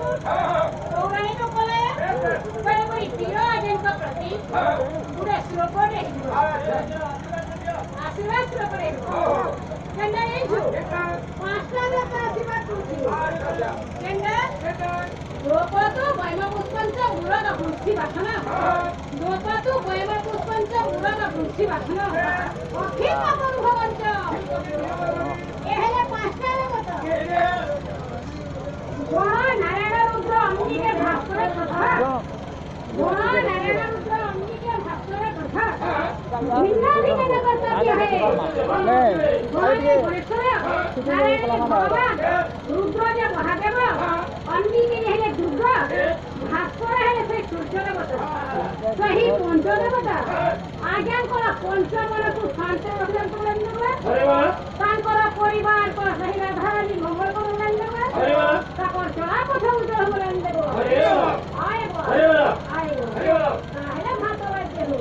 पौराणिक तो बोले बड़े बड़ी पीड़ा जन का प्रति पूरे श्लोक पढ़े आशीर्वाद श्लोक पढ़े केंद्र ये जो पांचटा देवता आशीर्वाद तुझी केंद्र द्रौपदी वैमा पुष्पंच मुराद पुष्टि वासना द्रौपदी वैमा पुष्पंच मुराद पुष्टि वासना अखिल पावन भवंच ये है पांचटा देवता गुण नारायण रुद्र अम्बी के भास्कर कथा गुण नारायण रुद्र अम्बी के भास्कर कथा भिन्न भिन्न करता है गणेश्वर नारायण भगवान रुद्र जे महादेव अम्बी के है दुर्गा भास्कर है से सूर्य देवता सही पंच देवता आज्ञा करा पंचमन को शांत रखन करन अरे वाह तांकर परिवार को सही राधारानी मंगल करन अरे वाह ताकर चला पछा उजळ करन देबो अरे वाह आए वाह अरे वाह आए अरे वाह ताहले भात वाजे हो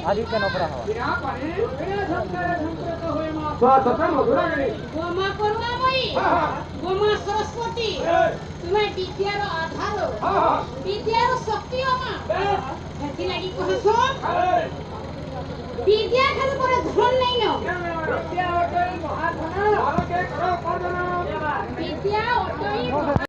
आदित्य नपरा हवा गोमा करुणामयी गोमा सरस्वती तुम्हें विद्यार आधार विद्यार शक्ति अमा हेति लागि कहसो विद्या खाली पर